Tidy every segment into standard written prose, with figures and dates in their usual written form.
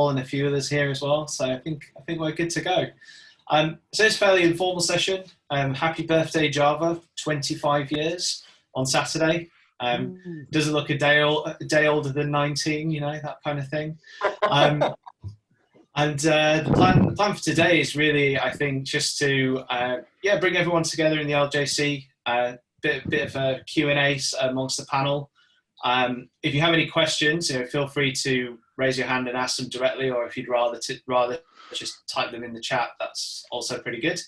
Paul and a few others here as well. So I think we're good to go. So it's a fairly informal session. Happy birthday, Java! 25 years on Saturday. Doesn't look a day older than 19, you know, that kind of thing. And the plan for today is really, I think, just to bring everyone together in the LJC. Bit of a Q&A amongst the panel. If you have any questions, feel free to raise your hand and ask them directly, or if you'd rather just type them in the chat, that's also pretty good.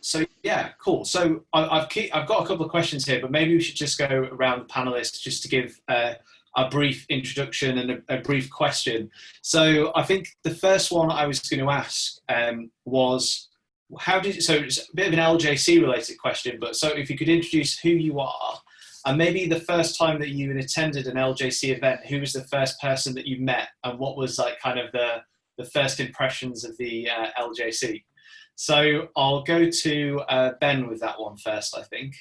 So yeah, cool. So I've got a couple of questions here, but maybe we should just go around the panelists just to give a brief introduction and a brief question. So I think the first one I was going to ask was, so it's a bit of an LJC related question, but so if you could introduce who you are, and maybe the first time that you had attended an LJC event, who was the first person that you met, and what was like kind of the first impressions of the LJC? So I'll go to Ben with that one first, I think.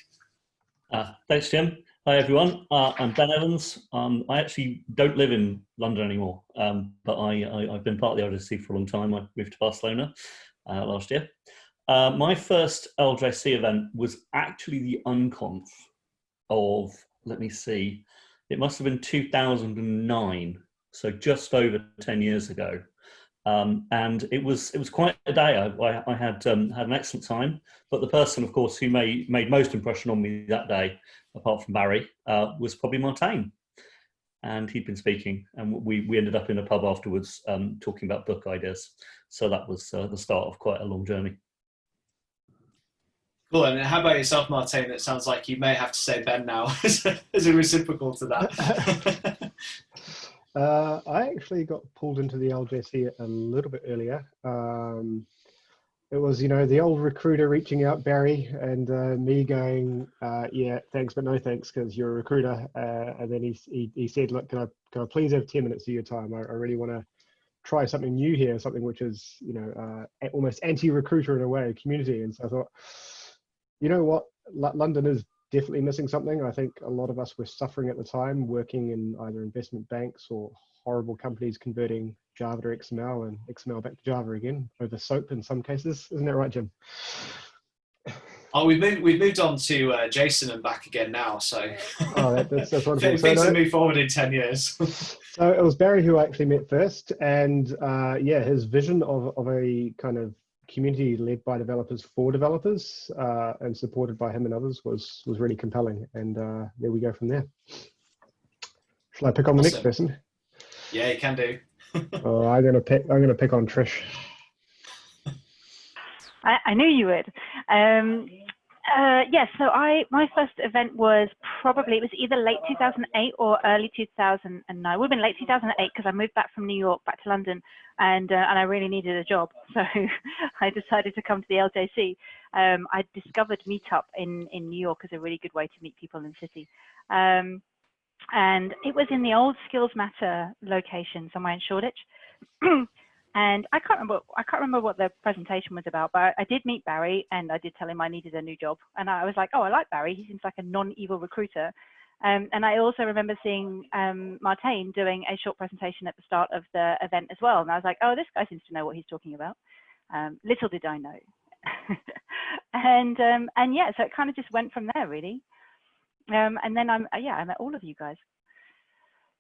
Thanks, Jim. Hi, everyone. I'm Ben Evans. I actually don't live in London anymore, but I've been part of the LJC for a long time. I moved to Barcelona last year. My first LJC event was actually the Unconf of, let me see, it must have been 2009, so just over 10 years ago. And it was quite a day. I had an excellent time, but the person, of course, who made most impression on me that day, apart from Barry, was probably Martijn, and he'd been speaking, and we ended up in a pub afterwards talking about book ideas. So that was the start of quite a long journey. Cool. And how about yourself, Martijn? It sounds like you may have to say Ben now as a reciprocal to that. I actually got pulled into the LJC a little bit earlier. It was, the old recruiter reaching out, Barry, and me going, yeah, thanks, but no thanks, because you're a recruiter. And then he said, look, can I please have 10 minutes of your time? I really want to try something new here, something which is, almost anti-recruiter in a way, community. And so I thought, you know what, London is definitely missing something. I think a lot of us were suffering at the time, working in either investment banks or horrible companies converting Java to XML and XML back to Java again over SOAP in some cases. Isn't that right, Jim? Oh, we've moved on to Jason and back again now. So that's wonderful. Things have moved forward in 10 years. So it was Barry who I actually met first, and his vision of a kind of community led by developers for developers and supported by him and others was really compelling, and there we go from there. Shall I pick on the next person? Yeah, you can do. I'm gonna pick on Trish. I knew you would. Yes, so my first event was it was either late 2008 or early 2009. It would have been late 2008 because I moved back from New York back to London, and I really needed a job, so I decided to come to the LJC. I discovered Meetup in New York as a really good way to meet people in the city, and it was in the old Skills Matter location somewhere in Shoreditch. And I can't remember what the presentation was about, but I did meet Barry, and I did tell him I needed a new job. And I was like, oh, I like Barry. He seems like a non-evil recruiter. And I also remember seeing Martijn doing a short presentation at the start of the event as well. And I was like, oh, this guy seems to know what he's talking about. Little did I know. and yeah, so it kind of just went from there, really. And then I met all of you guys.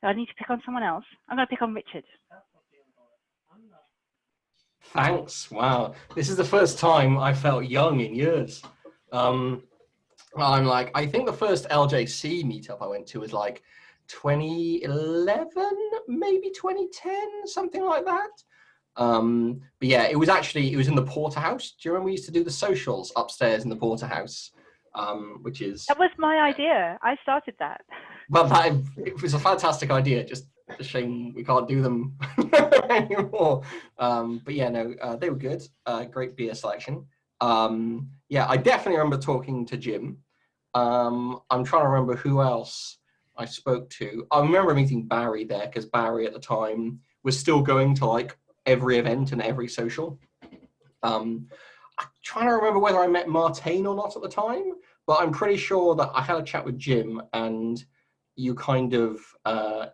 So I need to pick on someone else. I'm going to pick on Richard. Thanks. Wow. This is the first time I felt young in years. I think the first LJC meetup I went to was like 2011, maybe 2010, something like that. But yeah, it was in the Porterhouse. Do you remember we used to do the socials upstairs in the Porterhouse? Which is... That was my idea. I started that. But it was a fantastic idea. Just a shame we can't do them anymore. But yeah, no, they were good. Great beer selection. Yeah, I definitely remember talking to Jim. I'm trying to remember who else I spoke to. I remember meeting Barry there because Barry at the time was still going to like every event and every social. I'm trying to remember whether I met Martijn or not at the time, but I'm pretty sure that I had a chat with Jim, and you kind of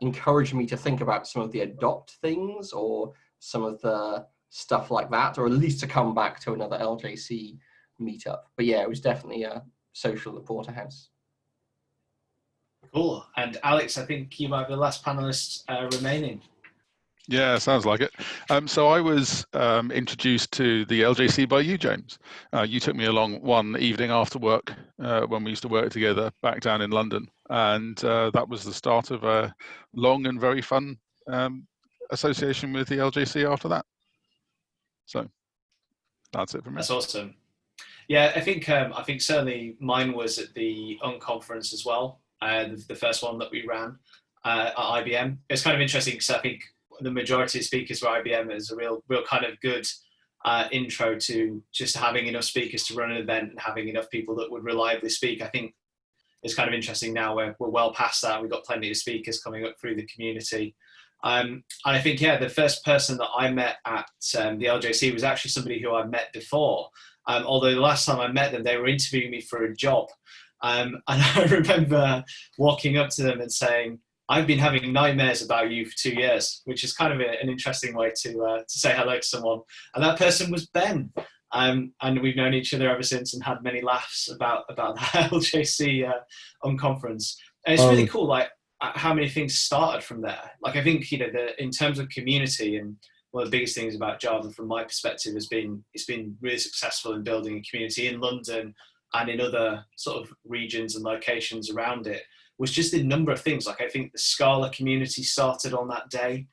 encouraged me to think about some of the adopt things or some of the stuff like that, or at least to come back to another LJC meetup. But yeah, it was definitely a social at the Porterhouse. Cool. And Alex, I think you might be the last panelist remaining. Yeah, sounds like it. So I was introduced to the LJC by you, James. You took me along one evening after work when we used to work together back down in London. And that was the start of a long and very fun association with the LJC after that. So that's it for me. That's awesome. Yeah, I think certainly mine was at the Unconference as well, the first one that we ran at IBM. It's kind of interesting because I think the majority of speakers for IBM is a real kind of good intro to just having enough speakers to run an event and having enough people that would reliably speak. I think it's kind of interesting now we're well past that. We've got plenty of speakers coming up through the community. And I think, yeah, the first person that I met at the LJC was actually somebody who I met before. Although the last time I met them, they were interviewing me for a job. And I remember walking up to them and saying, I've been having nightmares about you for 2 years, which is kind of an interesting way to say hello to someone. And that person was Ben. And we've known each other ever since and had many laughs about the LJC Unconference. And it's really cool, like, how many things started from there. Like, I think, in terms of community, and one of the biggest things about Java from my perspective has been, it's been really successful in building a community in London and in other sort of regions and locations around it, was just the number of things. Like, I think the Scala community started on that day,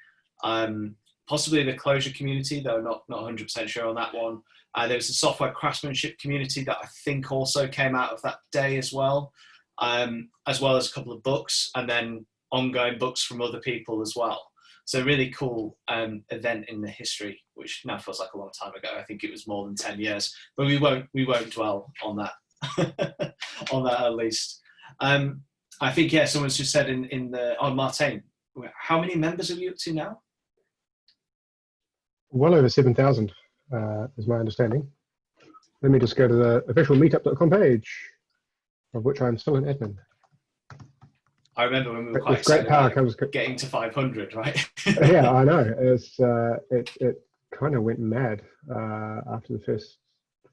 possibly the Clojure community, though not 100% sure on that one. There was a software craftsmanship community that I think also came out of that day as well as a couple of books, and then ongoing books from other people as well. So really cool event in the history, which now feels like a long time ago. I think it was more than 10 years, but we won't dwell on that, on that at least. I think, yeah, someone's just said on Martijn, how many members are you up to now? Well over 7,000 is my understanding. Let me just go to the official meetup.com page, of which I'm still an admin. I remember when we were quite excited about getting to 500, right? Yeah, I know. It kind of went mad after the first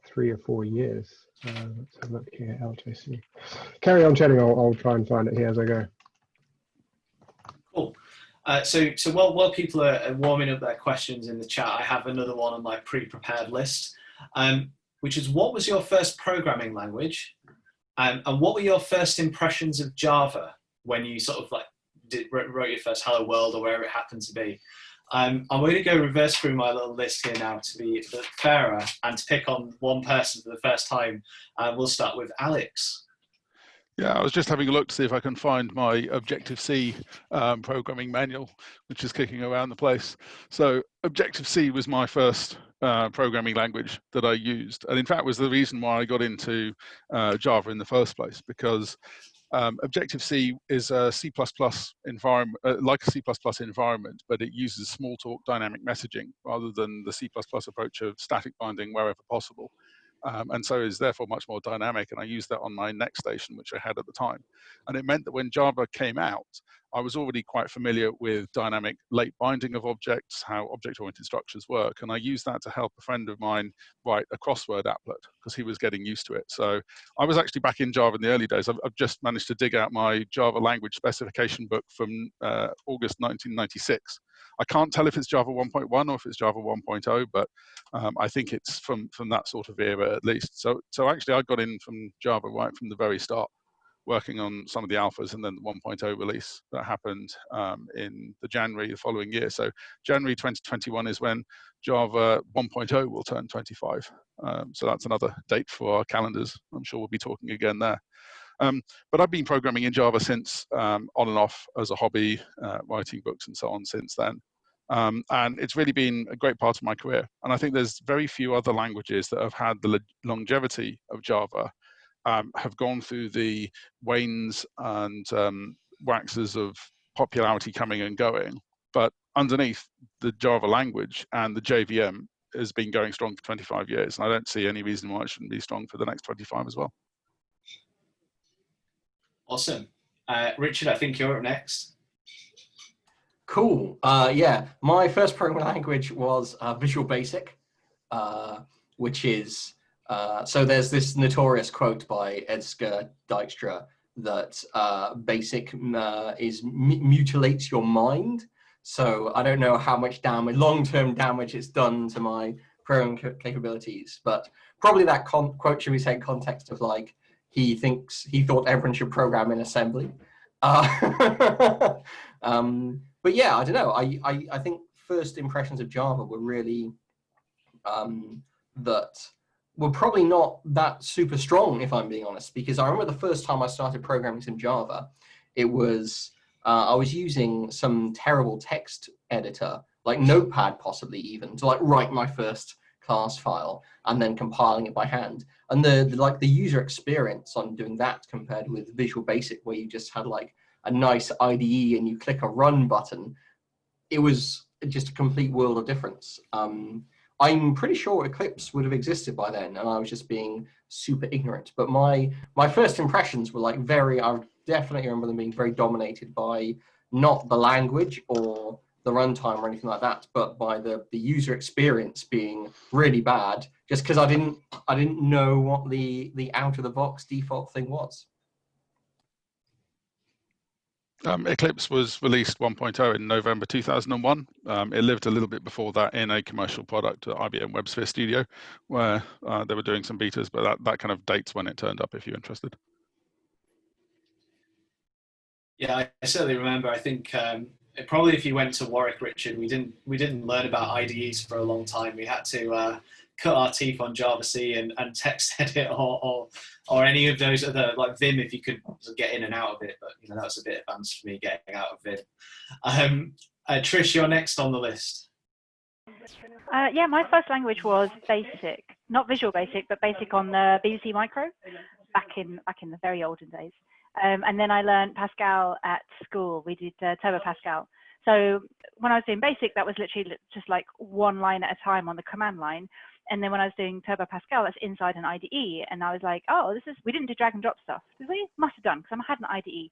3 or 4 years. Let's have a look here, LJC. Carry on chatting, I'll try and find it here as I go. Cool. So while people are warming up their questions in the chat, I have another one on my pre-prepared list, which is, what was your first programming language? And what were your first impressions of Java when you sort of like wrote your first Hello World or wherever it happened to be? I'm going to go reverse through my little list here now to be a bit fairer and to pick on one person for the first time. We'll start with Alex. Yeah, I was just having a look to see if I can find my Objective-C programming manual, which is kicking around the place. So Objective-C was my first programming language that I used, and in fact was the reason why I got into Java in the first place, because Objective-C is a C++ environment, like a C++ environment, but it uses Smalltalk dynamic messaging rather than the C++ approach of static binding wherever possible. And so is therefore much more dynamic, and I used that on my next station, which I had at the time. And it meant that when Java came out, I was already quite familiar with dynamic late binding of objects, how object-oriented structures work, and I used that to help a friend of mine write a crossword applet, because he was getting used to it. So I was actually back in Java in the early days. I've just managed to dig out my Java language specification book from August 1996. I can't tell if it's Java 1.1 or if it's Java 1.0, but I think it's from that sort of era at least. So actually I got in from Java right from the very start, working on some of the alphas and then the 1.0 release that happened in the January the following year. So January 2021 is when Java 1.0 will turn 25. So that's another date for our calendars. I'm sure we'll be talking again there. But I've been programming in Java since on and off as a hobby, writing books and so on since then. And it's really been a great part of my career. And I think there's very few other languages that have had the longevity of Java, have gone through the wanes and waxes of popularity coming and going. But underneath, the Java language and the JVM has been going strong for 25 years. And I don't see any reason why it shouldn't be strong for the next 25 as well. Awesome. Richard, I think you're up next. Cool. Yeah, my first programming language was Visual Basic, which is, so there's this notorious quote by Edgar Dijkstra that Basic mutilates your mind. So I don't know how much damage, long-term damage it's done to my programming capabilities, but probably that quote should be said in context of like, he thought everyone should program in assembly. But yeah, I don't know. I think first impressions of Java were really that were probably not that super strong, if I'm being honest, because I remember the first time I started programming some Java, it was, I was using some terrible text editor, like Notepad possibly even, to like write my first class file and then compiling it by hand. And the user experience on doing that compared with Visual Basic, where you just had like a nice IDE and you click a run button, it was just a complete world of difference. I'm pretty sure Eclipse would have existed by then, and I was just being super ignorant. But my first impressions were like I definitely remember them being very dominated by not the language or the runtime or anything like that, but by the user experience being really bad, just because I didn't know what the out of the box default thing was. Eclipse was released 1.0 in November 2001. It lived a little bit before that in a commercial product at IBM WebSphere Studio, where they were doing some betas, but that kind of dates when it turned up, if you're interested. Yeah, I certainly remember. I think probably if you went to Warwick, Richard, we didn't learn about IDEs for a long time. We had to cut our teeth on Java C and text edit or any of those other, like Vim, if you could get in and out of it. But that was a bit advanced for me getting out of Vim. Trish, you're next on the list. Yeah, my first language was Basic, not Visual Basic, but Basic on the BBC Micro back in the very olden days. And then I learned Pascal at school. We did Turbo Pascal. So when I was doing Basic, that was literally just like one line at a time on the command line. And then when I was doing Turbo Pascal, that's inside an IDE. And I was like, oh, we didn't do drag and drop stuff. We must have done, because I had an IDE.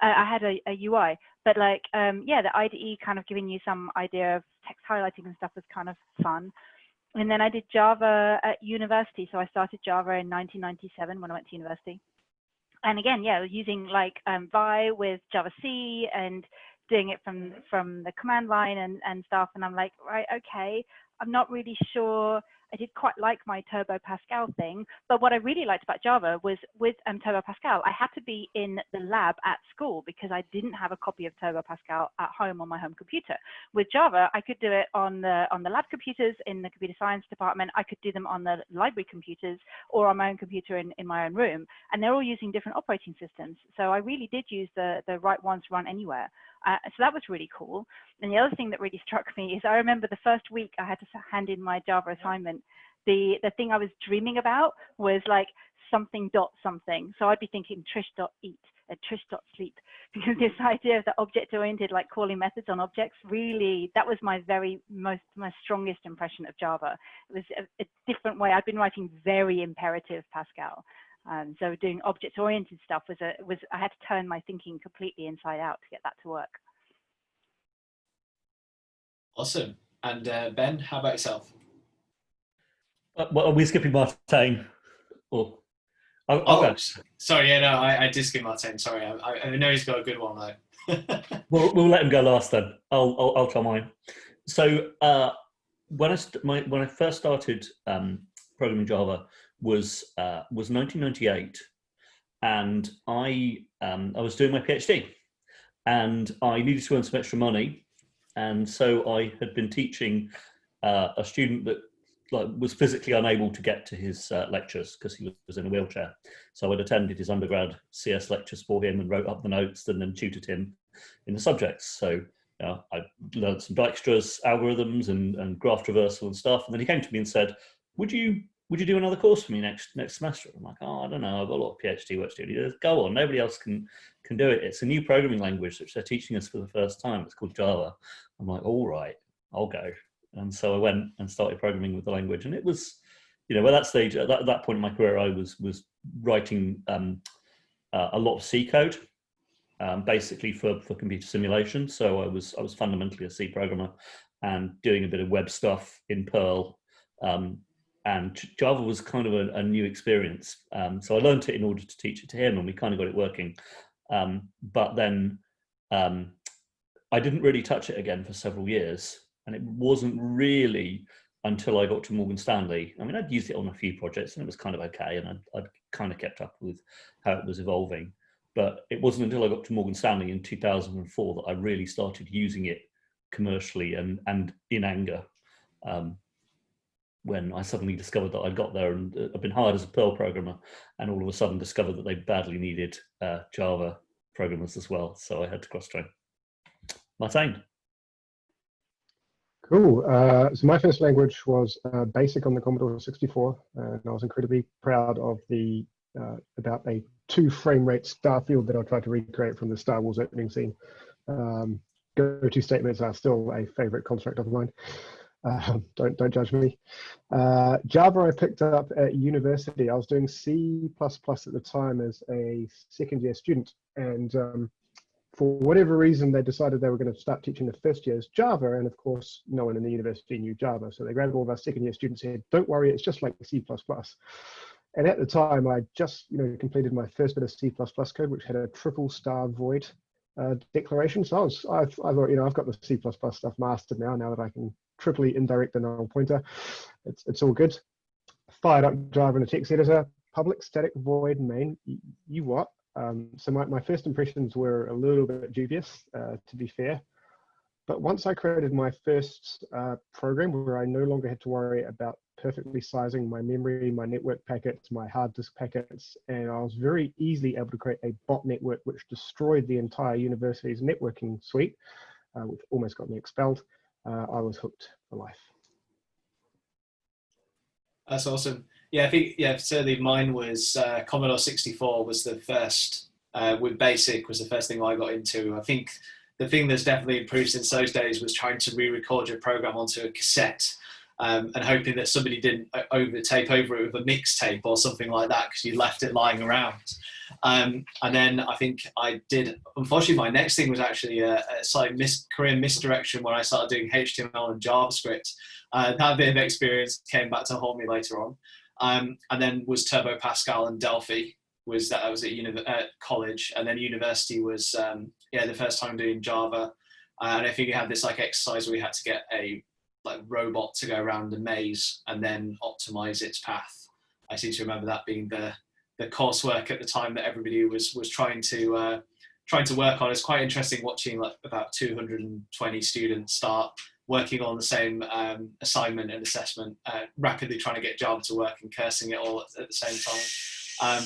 I had a UI. But like, yeah, the IDE kind of giving you some idea of text highlighting and stuff was kind of fun. And then I did Java at university. So I started Java in 1997 when I went to university. And again, yeah, using like Vi with Java C and doing it from the command line and stuff. And I'm like, right, okay, I'm not really sure. I did quite like my Turbo Pascal thing, but what I really liked about Java was with Turbo Pascal, I had to be in the lab at school because I didn't have a copy of Turbo Pascal at home on my home computer. With Java, I could do it on the lab computers in the computer science department. I could do them on the library computers or on my own computer in my own room, and they're all using different operating systems. So I really did use the right ones to run anywhere. So that was really cool. And the other thing that really struck me is I remember the first week I had to hand in my Java assignment. The thing I was dreaming about was like something dot something. So I'd be thinking Trish.eat and Trish.sleep, because this idea of the object-oriented, like calling methods on objects, really, that was my my strongest impression of Java. It was a different way. I'd been writing very imperative Pascal. So doing object-oriented stuff was I had to turn my thinking completely inside out to get that to work. Awesome. And Ben, how about yourself? Well, are we skipping Martijn? Or sorry, yeah, no, I did skip Martijn. Sorry, I know he's got a good one though. we'll let him go last then. I'll try mine. So when I first started programming Java was 1998, and I was doing my PhD, and I needed to earn some extra money, and so I had been teaching a student that was physically unable to get to his lectures because he was in a wheelchair. So I'd attended his undergrad CS lectures for him and wrote up the notes and then tutored him in the subjects. So I learned some Dijkstra's algorithms and graph traversal and stuff. And then he came to me and said, would you do another course for me next semester? I'm like, oh, I don't know, I've got a lot of PhD work to do. He goes, go on, nobody else can do it. It's a new programming language which they're teaching us for the first time. It's called Java. I'm like, all right, I'll go. And so I went and started programming with the language. And it was, at that stage, at that point in my career, I was writing a lot of C code. basically for computer simulation. So I was fundamentally a C programmer and doing a bit of web stuff in Perl. And Java was kind of a new experience. So I learned it in order to teach it to him, and we kind of got it working. But then I didn't really touch it again for several years. And it wasn't really until I got to Morgan Stanley. I mean, I'd used it on a few projects and it was kind of okay, and I'd kind of kept up with how it was evolving. But it wasn't until I got to Morgan Stanley in 2004 that I really started using it commercially and in anger, when I suddenly discovered that I'd got there and I'd been hired as a Perl programmer, and all of a sudden discovered that they badly needed Java programmers as well. So I had to cross-train. Martijn. Cool. So my first language was BASIC on the Commodore 64, and I was incredibly proud of the about a 2 frame rate star field that I tried to recreate from the Star Wars opening scene. Go-to statements are still a favorite construct of mine. Don't judge me. Java I picked up at university. I was doing C++ at the time as a second-year student, and for whatever reason, they decided they were going to start teaching the first years Java, and of course, no one in the university knew Java. So they grabbed all of our second-year students and said, "Don't worry, it's just like C++." And at the time, I just completed my first bit of C++ code, which had a triple star void declaration. So I thought, I've got the C++ stuff mastered now that I can triply indirect the null pointer. It's all good. Fired up Java in a text editor, public static void main. You what? So my first impressions were a little bit dubious, to be fair. But once I created my first program where I no longer had to worry about perfectly sizing my memory, my network packets, my hard disk packets, and I was very easily able to create a bot network which destroyed the entire university's networking suite, which almost got me expelled, I was hooked for life. That's awesome. Yeah, I think, certainly mine was Commodore 64 was the first, with BASIC was the first thing I got into. I think the thing that's definitely improved since those days was trying to re-record your program onto a cassette, and hoping that somebody didn't tape over it with a mixtape or something like that because you left it lying around. And then I think I did, unfortunately, my next thing was actually a slight career misdirection when I started doing HTML and JavaScript. That bit of experience came back to haunt me later on. And then was Turbo Pascal and Delphi. That was at college, and then university was the first time doing Java. And I think we had this exercise where we had to get a robot to go around a maze and then optimize its path. I seem to remember that being the coursework at the time that everybody was trying to work on. It's quite interesting watching about 220 students start working on the same assignment and assessment, rapidly trying to get Java to work and cursing it all at the same time.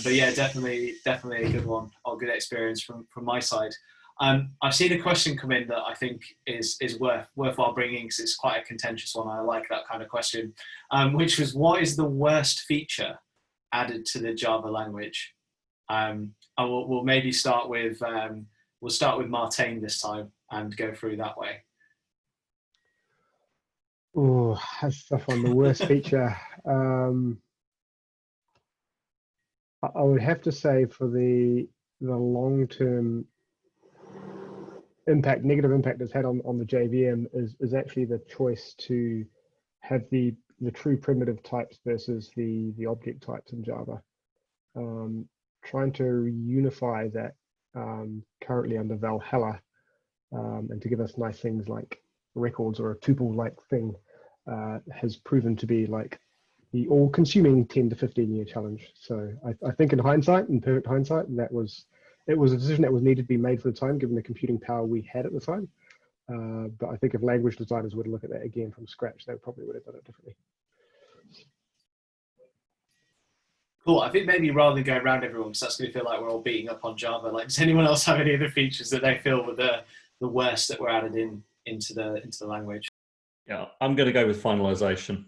But yeah, definitely a good one, or good experience from my side. I've seen a question come in that I think is worthwhile bringing, because it's quite a contentious one. I like that kind of question, which was, what is the worst feature added to the Java language? And we'll maybe start with Martijn this time and go through that way. Oh, that's tough one. The worst feature. I would have to say for the long-term negative impact it's had on the JVM is actually the choice to have the true primitive types versus the object types in Java. Trying to unify that currently under Valhalla, and to give us nice things like records or a tuple-like thing has proven to be the all-consuming 10 to 15-year challenge. So I think in perfect hindsight, it was a decision that was needed to be made for the time, given the computing power we had at the time. But I think if language designers were to look at that again from scratch, they probably would have done it differently. Cool. I think maybe rather than going around everyone, because that's going to feel like we're all beating up on Java, does anyone else have any other features that they feel were the worst that were added into the language? Yeah, I'm going to go with finalization.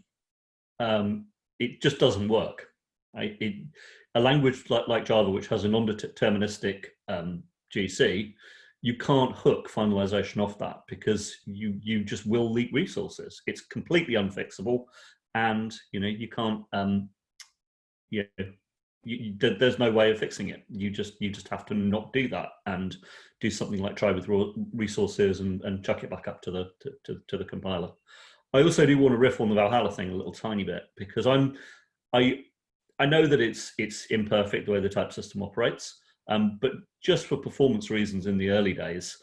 It just doesn't work. A language like Java, which has a non-deterministic GC, you can't hook finalization off that, because you just will leak resources. It's completely unfixable, and you can't there's no way of fixing it. You just have to not do that and do something like try with raw resources and chuck it back up to the compiler. I also do want to riff on the Valhalla thing a little tiny bit, because I know that it's imperfect the way the type system operates, but just for performance reasons in the early days,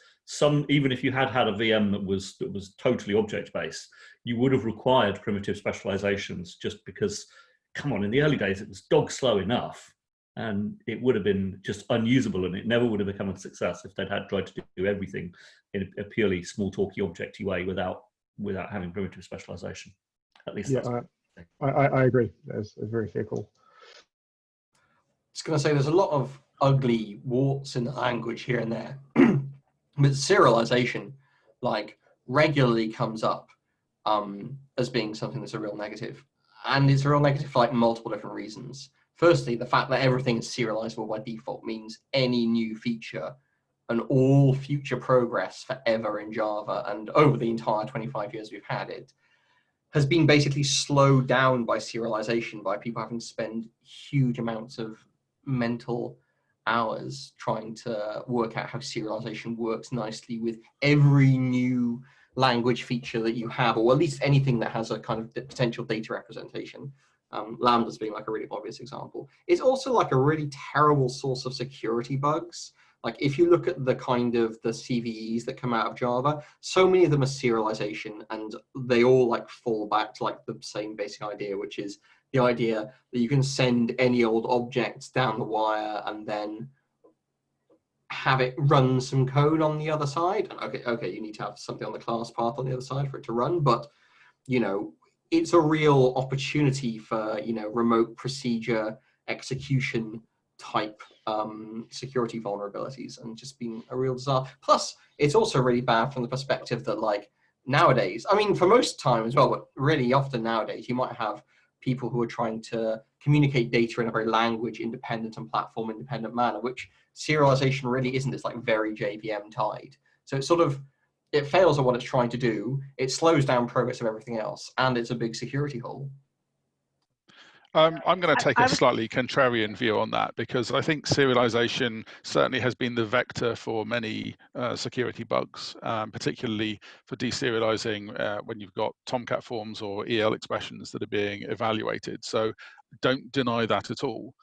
even if you had a VM that was totally object based, you would have required primitive specializations, just because, come on, in the early days it was dog slow enough, and it would have been just unusable, and it never would have become a success if they'd had tried to do everything in a purely small talky objecty way without having primitive specialization. At least Yeah, I agree. That's a very fair call. Just going to say there's a lot of ugly warts in the language here and there. But serialization, like, regularly comes up as being something that's a real negative. And it's a real negative for like multiple different reasons. Firstly, the fact that everything is serializable by default means any new feature and all future progress forever in Java, and over the entire 25 years we've had it, has been basically slowed down by serialization, by people having to spend huge amounts of mental hours trying to work out how serialization works nicely with every new language feature that you have, or at least anything that has a kind of potential data representation. Lambdas being like a really obvious example. It's also like a really terrible source of security bugs. Like, if you look at the kind of the CVEs that come out of Java, so many of them are serialization, and they all like fall back to like the same basic idea, which is the idea that you can send any old object down the wire and then have it run some code on the other side. And okay, you need to have something on the class path on the other side for it to run, but you know, it's a real opportunity for, you know, remote procedure execution type security vulnerabilities, and just being a real disaster. Plus, it's also really bad from the perspective that, like, nowadays, I mean, for most time as well, but really often nowadays, you might have people who are trying to communicate data in a very language independent and platform independent manner, which serialization really isn't. It's like very JVM tied. So it's sort of, it fails at what it's trying to do, it slows down progress of everything else, and it's a big security hole. I'm going to take a slightly contrarian view on that, because I think serialization certainly has been the vector for many security bugs, particularly for deserializing when you've got Tomcat forms or EL expressions that are being evaluated. So don't deny that at all.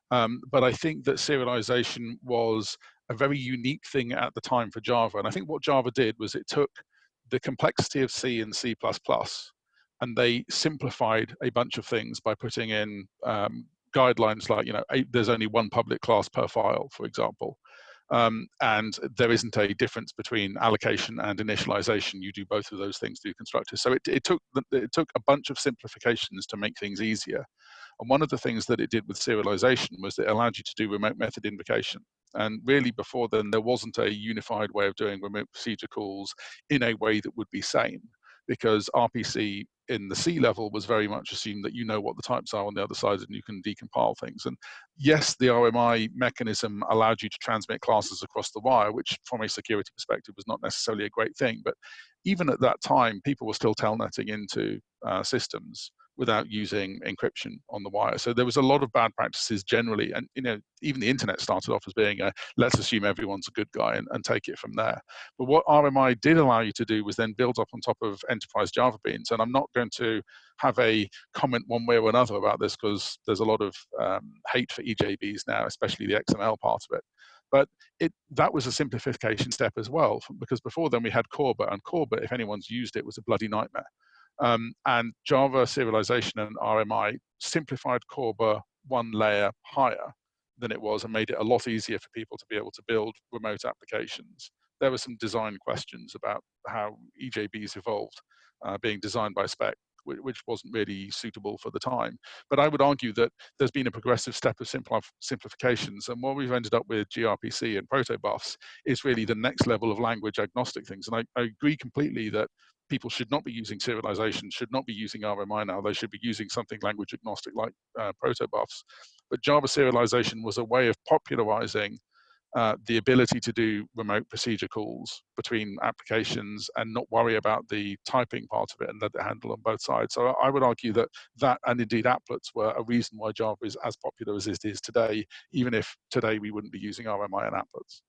But I think that serialization was a very unique thing at the time for Java. And I think what Java did was it took the complexity of C and C++, and they simplified a bunch of things by putting in guidelines like, you know, there's only one public class per file, for example. And there isn't a difference between allocation and initialization. You do both of those things through constructors. So it took a bunch of simplifications to make things easier. And one of the things that it did with serialization was it allowed you to do remote method invocation. And really, before then, there wasn't a unified way of doing remote procedure calls in a way that would be sane, because RPC in the C level was very much assumed that you know what the types are on the other side and you can decompile things. And yes, the RMI mechanism allowed you to transmit classes across the wire, which from a security perspective was not necessarily a great thing. But even at that time, people were still telnetting into systems without using encryption on the wire. So there was a lot of bad practices generally. And, you know, even the internet started off as being a, let's assume everyone's a good guy and take it from there. But what RMI did allow you to do was then build up on top of enterprise Java beans. And I'm not going to have a comment one way or another about this, because there's a lot of hate for EJBs now, especially the XML part of it. But that was a simplification step as well, because before then we had Corba, and Corba, if anyone's used it, was a bloody nightmare. And Java serialization and RMI simplified Corba one layer higher than it was and made it a lot easier for people to be able to build remote applications. There were some design questions about how EJBs evolved, being designed by spec, which wasn't really suitable for the time. But I would argue that there's been a progressive step of simplifications, and what we've ended up with gRPC and protobufs is really the next level of language agnostic things. And I agree completely that people should not be using serialization, should not be using RMI now. They should be using something language agnostic like protobufs. But Java serialization was a way of popularizing the ability to do remote procedure calls between applications and not worry about the typing part of it and let it handle on both sides. So I would argue that that, and indeed applets, were a reason why Java is as popular as it is today, even if today we wouldn't be using RMI and applets.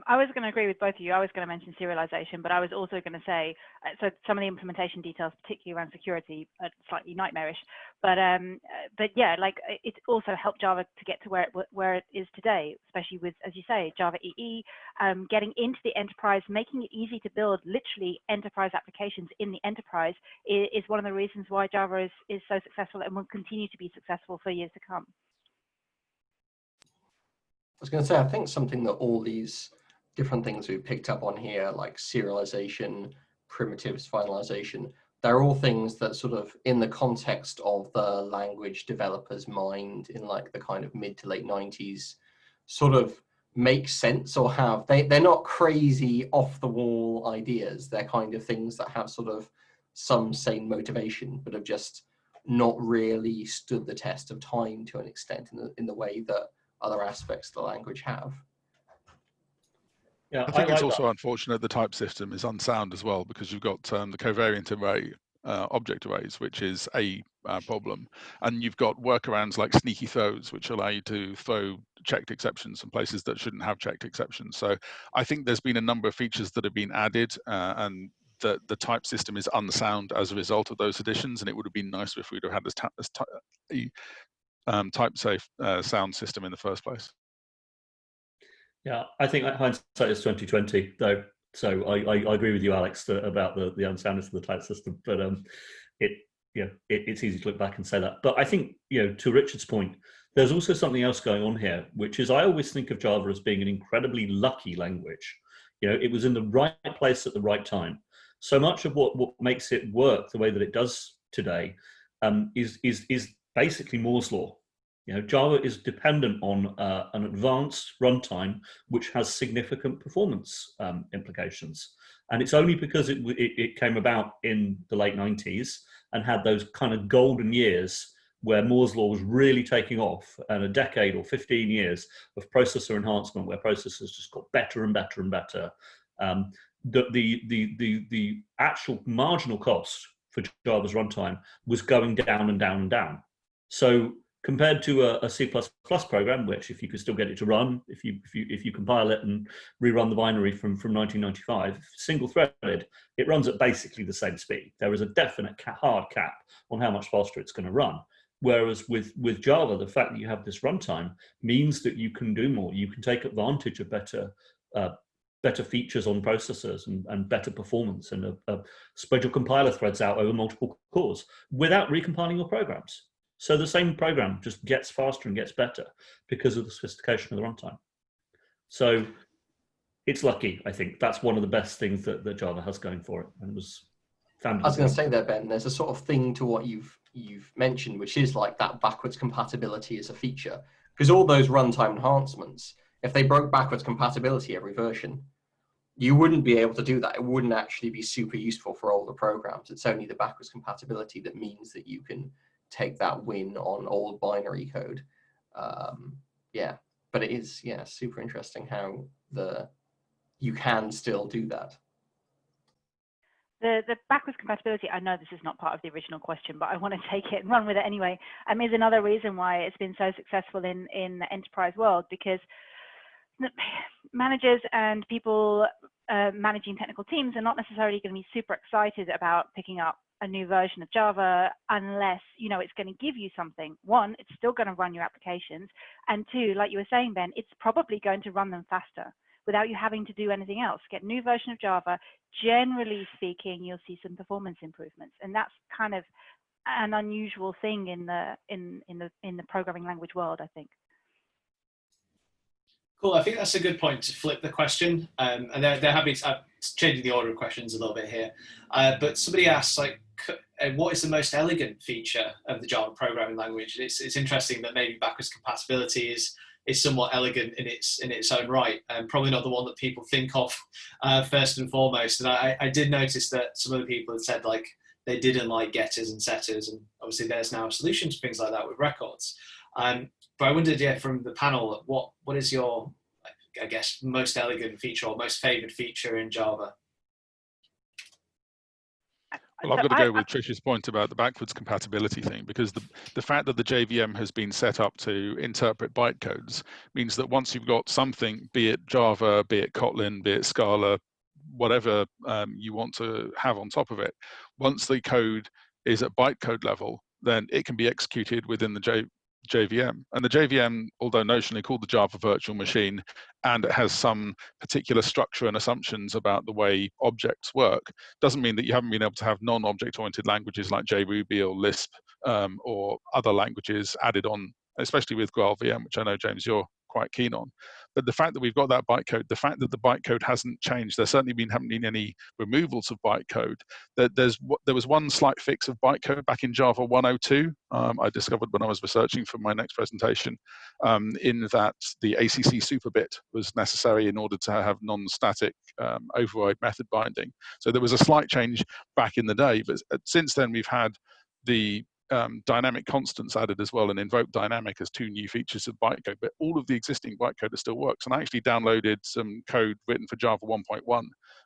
I was going to agree with both of you. I was going to mention serialization, but I was also going to say, so some of the implementation details, particularly around security, are slightly nightmarish. But yeah, like it also helped Java to get to where it is today, especially with, as you say, Java EE, getting into the enterprise, making it easy to build literally enterprise applications in the enterprise is one of the reasons why Java is so successful and will continue to be successful for years to come. I was going to say, I think something that all these different things we've picked up on here, like serialization, primitives, finalization, they're all things that sort of, in the context of the language developer's mind in like the kind of mid to late 90s, sort of make sense or have, they're not crazy off the wall ideas. They're kind of things that have sort of some sane motivation, but have just not really stood the test of time to an extent in the way that other aspects of the language have. Yeah, I think it's like also unfortunate the type system is unsound as well, because you've got the covariant array object arrays, which is a problem, and you've got workarounds like sneaky throws, which allow you to throw checked exceptions in places that shouldn't have checked exceptions. So I think there's been a number of features that have been added, and the type system is unsound as a result of those additions, and it would have been nicer if we'd have had this type safe sound system in the first place. Yeah, I think hindsight is 2020, though. So I agree with you, Alex, about the unsoundness of the type system. But it's easy to look back and say that. But I think, to Richard's point, there's also something else going on here, which is I always think of Java as being an incredibly lucky language. It was in the right place at the right time. So much of what makes it work the way that it does today is basically Moore's law. Java is dependent on an advanced runtime which has significant performance implications. And it's only because it came about in the late 90s and had those kind of golden years where Moore's law was really taking off, and a decade or 15 years of processor enhancement where processors just got better and better and better. The actual marginal cost for Java's runtime was going down and down and down. So compared to a C++ program, which if you could still get it to run, if you compile it and rerun the binary from 1995, single-threaded, it runs at basically the same speed. There is a definite hard cap on how much faster it's going to run. Whereas with Java, the fact that you have this runtime means that you can do more. You can take advantage of better features on processors and better performance, and spread your compiler threads out over multiple cores without recompiling your programs. So the same program just gets faster and gets better because of the sophistication of the runtime. So it's lucky, I think. That's one of the best things that Java has going for it. And was founded. I was going to say there, Ben, there's a sort of thing to what you've mentioned, which is like that backwards compatibility as a feature. Because all those runtime enhancements, if they broke backwards compatibility every version, you wouldn't be able to do that. It wouldn't actually be super useful for older programs. It's only the backwards compatibility that means that you can take that win on old binary code. But it is, super interesting how you can still do that. The backwards compatibility, I know this is not part of the original question, but I want to take it and run with it anyway, is another reason why it's been so successful in the enterprise world, because managers and people managing technical teams are not necessarily going to be super excited about picking up a new version of Java unless it's going to give you something. One, it's still going to run your applications, and two, like you were saying, Ben, it's probably going to run them faster without you having to do anything else. Get a new version of Java. Generally speaking, you'll see some performance improvements, and that's kind of an unusual thing in the programming language world, I think. Cool. I think that's a good point to flip the question. And they're happy to changing the order of questions a little bit here. But somebody asked, what is the most elegant feature of the Java programming language? It's interesting that maybe backwards compatibility is somewhat elegant in its own right, and probably not the one that people think of first and foremost. And I did notice that some of the people had said they didn't like getters and setters, and obviously there's now a solution to things like that with records. But I wondered, from the panel, what is your I guess, most elegant feature or most favored feature in Java? Well, I've got to go with Trisha's point about the backwards compatibility thing, because the fact that the JVM has been set up to interpret bytecodes means that once you've got something, be it Java, be it Kotlin, be it Scala, whatever you want to have on top of it, once the code is at bytecode level, then it can be executed within the JVM. And the JVM, although notionally called the Java Virtual Machine, and it has some particular structure and assumptions about the way objects work, doesn't mean that you haven't been able to have non-object-oriented languages like JRuby or Lisp or other languages added on, especially with GraalVM, which I know, James, you're quite keen on. But the fact that we've got that bytecode, the fact that the bytecode hasn't changed, there certainly haven't been any removals of bytecode. There was one slight fix of bytecode back in Java 102. I discovered when I was researching for my next presentation, in that the ACC superbit was necessary in order to have non-static override method binding. So there was a slight change back in the day, but since then we've had the dynamic constants added as well, and invoke dynamic as two new features of bytecode, but all of the existing bytecode still works. And I actually downloaded some code written for Java 1.1,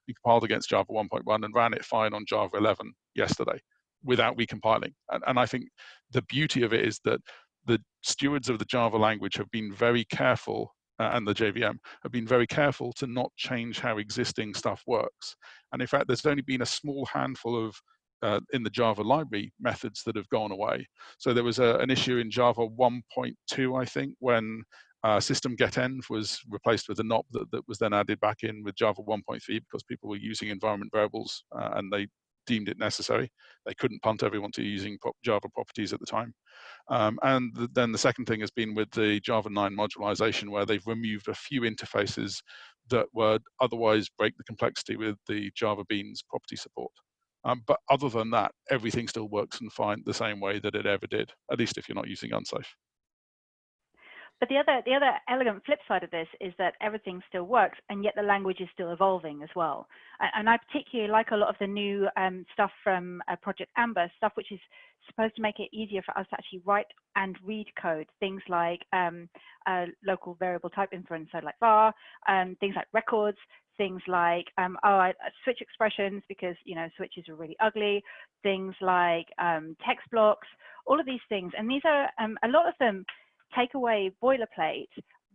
we compiled against Java 1.1 and ran it fine on Java 11 yesterday without recompiling. And I think the beauty of it is that the stewards of the Java language have been very careful, and the JVM have been very careful to not change how existing stuff works. And in fact, there's only been a small handful of in the Java library methods that have gone away. So there was an issue in Java 1.2, I think, when system getenv was replaced with a NOP that was then added back in with Java 1.3 because people were using environment variables and they deemed it necessary. They couldn't punt everyone to using Java properties at the time. Then the second thing has been with the Java 9 modularization, where they've removed a few interfaces that would otherwise break the complexity with the Java Beans property support. But other than that, everything still works and fine the same way that it ever did, at least if you're not using unsafe. But the other elegant flip side of this is that everything still works, and yet the language is still evolving as well. And I particularly like a lot of the new stuff from Project Amber, stuff which is supposed to make it easier for us to actually write and read code. Things like local variable type inference, so like var, things like records, things like switch expressions, because switches are really ugly, things like text blocks, all of these things. And these are a lot of them take away boilerplate,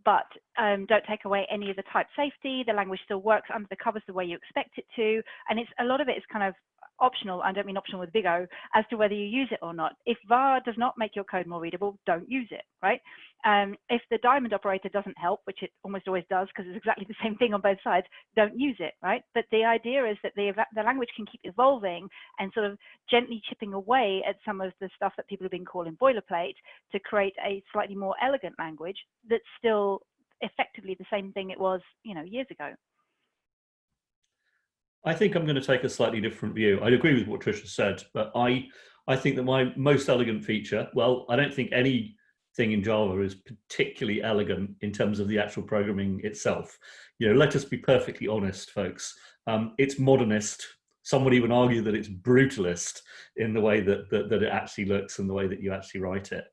but don't take away any of the type safety. The language still works under the covers the way you expect it to, and a lot of it is kind of optional. I don't mean optional with big O, as to whether you use it or not. If var does not make your code more readable, don't use it, right? If the diamond operator doesn't help, which it almost always does because it's exactly the same thing on both sides, don't use it, right? But the idea is that the language can keep evolving and sort of gently chipping away at some of the stuff that people have been calling boilerplate to create a slightly more elegant language that's still effectively the same thing it was, years ago. I think I'm going to take a slightly different view. I agree with what Trisha said, but I think that my most elegant feature, well, I don't think anything in Java is particularly elegant in terms of the actual programming itself. Let us be perfectly honest, folks. It's modernist. Some would even argue that it's brutalist in the way that it actually looks and the way that you actually write it.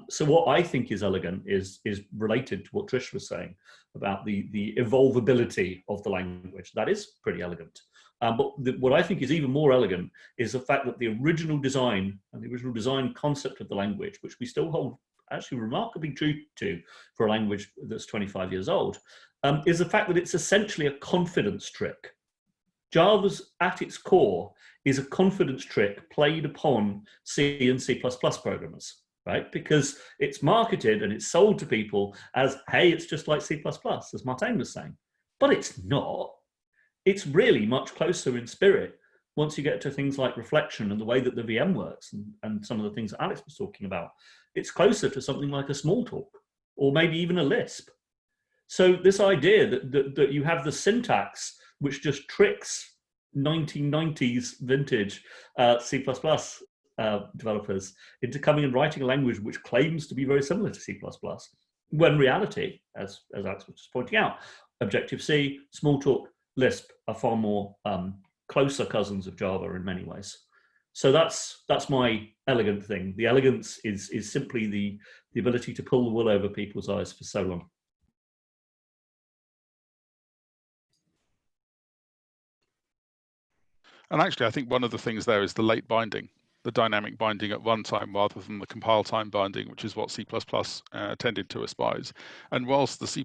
So what I think is elegant is related to what Trish was saying about the evolvability of the language. That is pretty elegant. But what I think is even more elegant is the fact that the original design and the original design concept of the language, which we still hold actually remarkably true to for a language that's 25 years old, is the fact that it's essentially a confidence trick. Java's at its core is a confidence trick played upon C and C++ programmers. Right? Because it's marketed and it's sold to people as, hey, it's just like C++, as Martijn was saying. But it's not. It's really much closer in spirit once you get to things like reflection and the way that the VM works and some of the things that Alex was talking about. It's closer to something like a Smalltalk or maybe even a Lisp. So this idea that you have the syntax which just tricks 1990s vintage C++ developers into coming and writing a language which claims to be very similar to C++, when reality, as Alex was just pointing out, Objective-C, Smalltalk, Lisp are far more closer cousins of Java in many ways. So that's my elegant thing. The elegance is simply the ability to pull the wool over people's eyes for so long. And actually, I think one of the things there is the late binding, the dynamic binding at runtime rather than the compile time binding, which is what C++ tended to aspire. And whilst the C++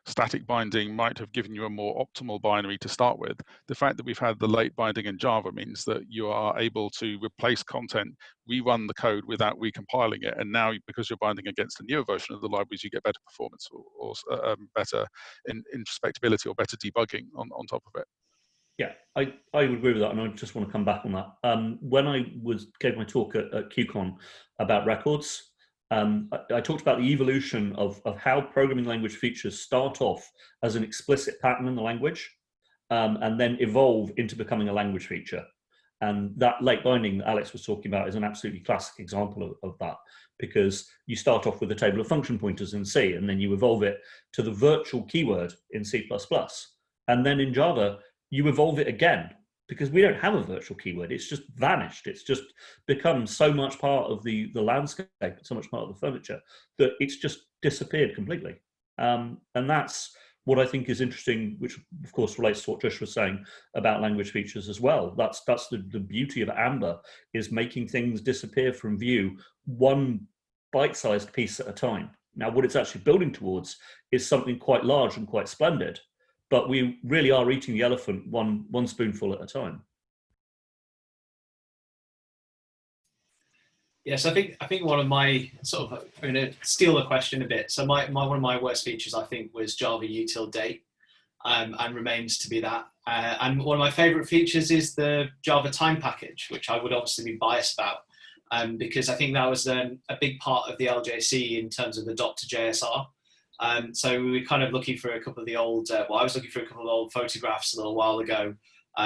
static binding might have given you a more optimal binary to start with, the fact that we've had the late binding in Java means that you are able to replace content, rerun the code without recompiling it. And now, because you're binding against a newer version of the libraries, you get better performance or better introspectability or better debugging on top of it. Yeah, I would agree with that, and I just want to come back on that. When I gave my talk at QCon about records, I talked about the evolution of how programming language features start off as an explicit pattern in the language, and then evolve into becoming a language feature. And that late binding that Alex was talking about is an absolutely classic example of that, because you start off with a table of function pointers in C, and then you evolve it to the virtual keyword in C++. And then in Java, you evolve it again, because we don't have a virtual keyword. It's just vanished. It's just become so much part of the landscape, so much part of the furniture, that it's just disappeared completely. And that's what I think is interesting, which of course relates to what Trisha was saying about language features as well. That's the beauty of Amber, is making things disappear from view one bite-sized piece at a time. Now, what it's actually building towards is something quite large and quite splendid, but we really are eating the elephant one spoonful at a time. Yes, I think one of my I'm going to steal the question a bit. So one of my worst features, I think, was Java util date, and remains to be that. And one of my favorite features is the Java time package, which I would obviously be biased about, because I think that was a big part of the LJC in terms of adopt to JSR. So we were kind of looking for a couple of the old, I was looking for a couple of old photographs a little while ago,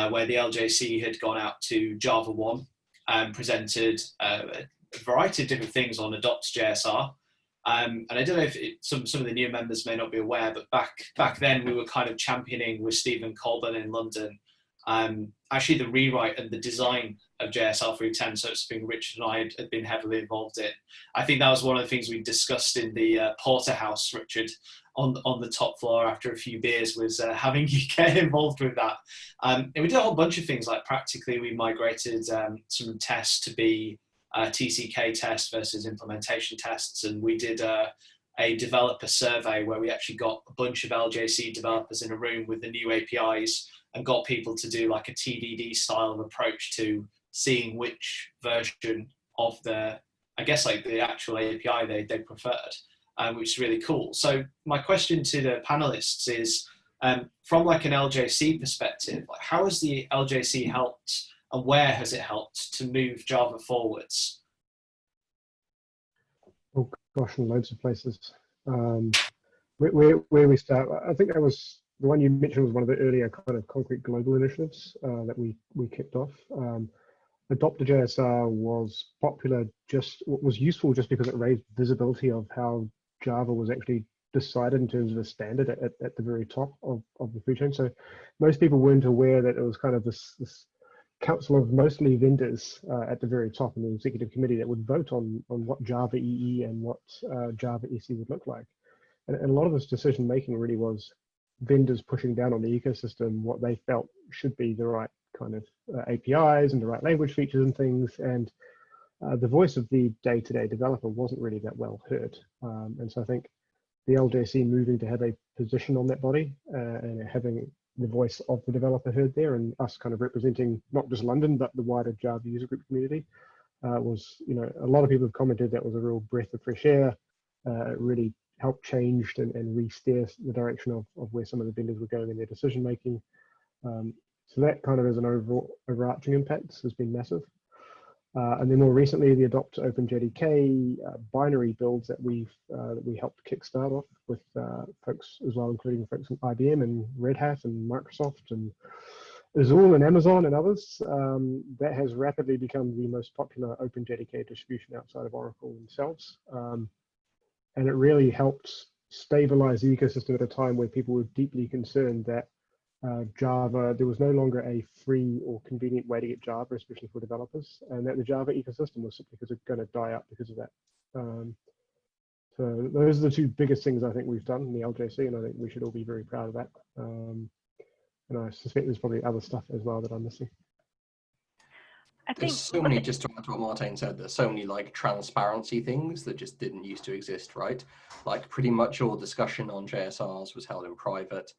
where the LJC had gone out to Java 1 and presented a variety of different things on adopt JSR. And I don't know if some of the new members may not be aware, but back then we were kind of championing with Stephen Colburn in London, actually the rewrite and the design of JSR 3.10, so it's something Richard and I had been heavily involved in. I think that was one of the things we discussed in the Porterhouse, Richard, on the top floor after a few beers, was having you get involved with that. And we did a whole bunch of things, like practically we migrated some tests to be TCK tests versus implementation tests, and we did a developer survey where we actually got a bunch of LJC developers in a room with the new APIs and got people to do like a TDD style of approach to seeing which version of the, I guess, like the actual API they preferred, which is really cool. So my question to the panelists is, from like an LJC perspective, like how has the LJC helped, and where has it helped to move Java forwards? Oh gosh, in loads of places. Where we start, I think that was the one you mentioned, was one of the earlier kind of concrete global initiatives that we kicked off. Adopt to JSR was popular, was useful just because it raised visibility of how Java was actually decided in terms of a standard at the very top of the food chain. So most people weren't aware that it was kind of this council of mostly vendors at the very top in the executive committee that would vote on what Java EE and what Java EC would look like. And a lot of this decision making really was vendors pushing down on the ecosystem what they felt should be the right kind of APIs and the right language features and things. And the voice of the day-to-day developer wasn't really that well heard. And so I think the LJC moving to have a position on that body and having the voice of the developer heard there, and us kind of representing not just London, but the wider Java user group community, was, a lot of people have commented that was a real breath of fresh air. It really helped change and re-steer the direction of where some of the vendors were going in their decision making. So that kind of as an overarching impact has been massive. And then more recently, the Adopt to OpenJDK binary builds that we helped kickstart off with folks as well, including folks from IBM and Red Hat and Microsoft and Azure and Amazon and others. That has rapidly become the most popular OpenJDK distribution outside of Oracle themselves. And it really helped stabilize the ecosystem at a time where people were deeply concerned that Java, there was no longer a free or convenient way to get Java, especially for developers, and that the Java ecosystem was simply going to die out because of that. So those are the two biggest things I think we've done in the LJC, and I think we should all be very proud of that. And I suspect there's probably other stuff as well that I'm missing. I think there's so many, just to add to what Martijn said, there's so many like transparency things that just didn't used to exist, right? Like pretty much all discussion on JSRs was held in private.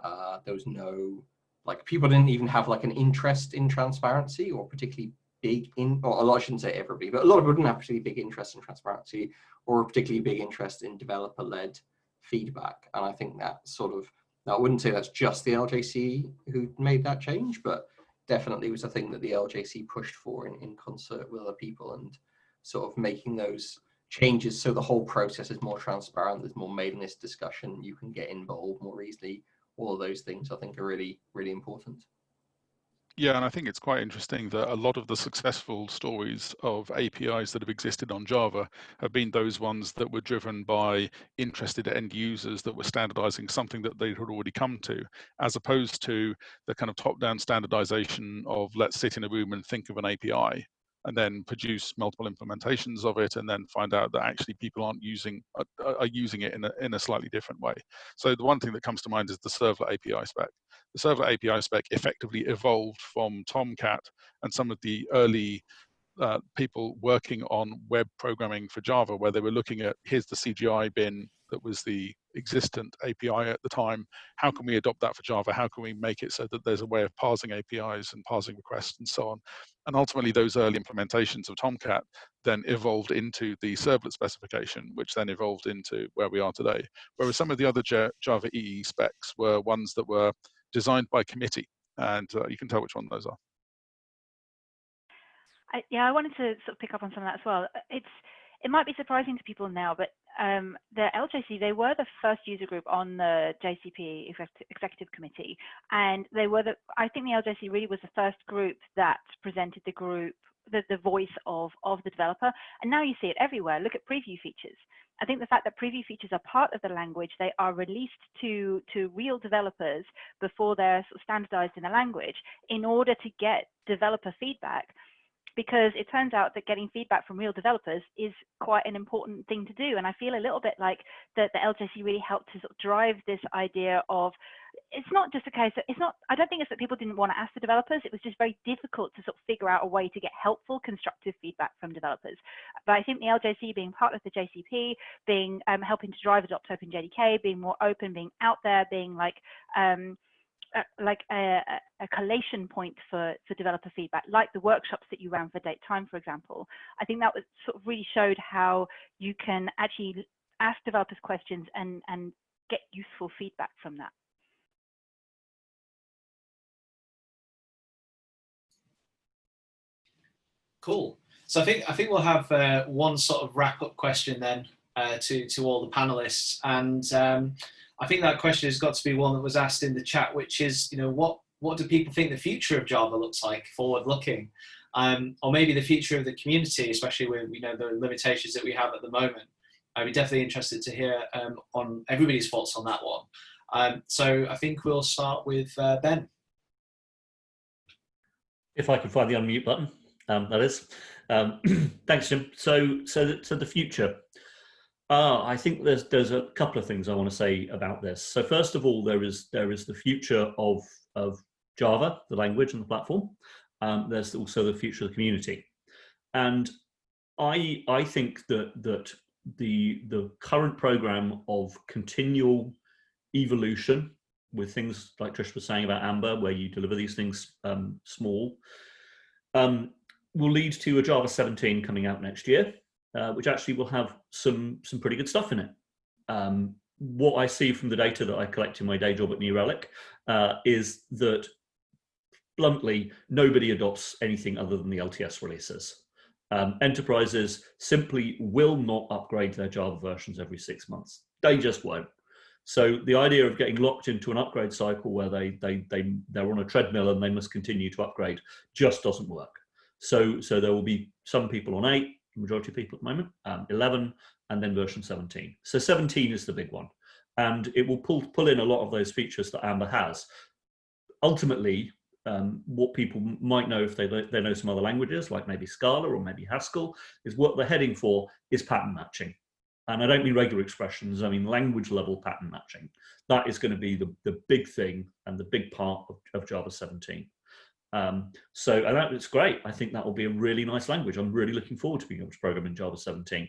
There was no, like people didn't even have like an interest in transparency or particularly big in, or I shouldn't say everybody, but a lot of people didn't have particularly big interest in transparency or a particularly big interest in developer-led feedback. And I think that sort of, now I wouldn't say that's just the LJC who made that change, but definitely was a thing that the LJC pushed for in concert with other people, and sort of making those changes so the whole process is more transparent, there's more mailing list discussion, you can get involved more easily. All of those things I think are really, really important. Yeah, and I think it's quite interesting that a lot of the successful stories of APIs that have existed on Java have been those ones that were driven by interested end users that were standardizing something that they had already come to, as opposed to the kind of top-down standardization of let's sit in a room and think of an API and then produce multiple implementations of it and then find out that actually people aren't using it in a slightly different way. So the one thing that comes to mind is the servlet API spec. The servlet API spec effectively evolved from Tomcat and some of the early people working on web programming for Java, where they were looking at, here's the CGI bin that was the existent API at the time. How can we adopt that for Java? How can we make it so that there's a way of parsing APIs and parsing requests and so on? And ultimately, those early implementations of Tomcat then evolved into the servlet specification, which then evolved into where we are today. Whereas some of the other Java EE specs were ones that were designed by committee, and you can tell which one those are. Yeah, I wanted to sort of pick up on some of that as well. It might be surprising to people now, but the LJC, they were the first user group on the JCP executive committee, and they were I think the LJC really was the first group that presented the group, the voice of the developer, and now you see it everywhere. Look at preview features. I think the fact that preview features are part of the language, they are released to real developers before they're sort of standardized in the language in order to get developer feedback, because it turns out that getting feedback from real developers is quite an important thing to do. And I feel a little bit like the LJC really helped to sort of drive this idea of, it's not just a case that I don't think it's that people didn't want to ask the developers. It was just very difficult to sort of figure out a way to get helpful, constructive feedback from developers. But I think the LJC being part of the JCP, being helping to drive Adopt Open JDK, being more open, being out there, being like a collation point for developer feedback, like the workshops that you ran for Date Time, for example. I think that was sort of really showed how you can actually ask developers questions and get useful feedback from that. Cool. So I think we'll have one sort of wrap-up question then to all the panelists, and I think that question has got to be one that was asked in the chat, which is, what do people think the future of Java looks like, forward-looking, or maybe the future of the community, especially with the limitations that we have at the moment. I'd be definitely interested to hear on everybody's thoughts on that one. So I think we'll start with Ben. If I can find the unmute button, that is. Thanks, Jim. So the future. I think there's a couple of things I want to say about this. So first of all, there is the future of Java, the language and the platform. There's also the future of the community, and I think that the current program of continual evolution, with things like Trish was saying about Amber, where you deliver these things small, will lead to a Java 17 coming out next year, which actually will have some pretty good stuff in it. What I see from the data that I collect in my day job at New Relic is that, bluntly, nobody adopts anything other than the LTS releases. Enterprises simply will not upgrade their Java versions every 6 months. They just won't. So the idea of getting locked into an upgrade cycle where they're on a treadmill and they must continue to upgrade just doesn't work. So there will be some people on 8, the majority of people at the moment, 11, and then version 17. So 17 is the big one, and it will pull in a lot of those features that Amber has. Ultimately, what people might know if they know some other languages, like maybe Scala or maybe Haskell, is what they're heading for is pattern matching. And I don't mean regular expressions, I mean language level pattern matching. That is going to be the big thing and the big part of Java 17. So, and it's great. I think that will be a really nice language. I'm really looking forward to being able to program in Java 17.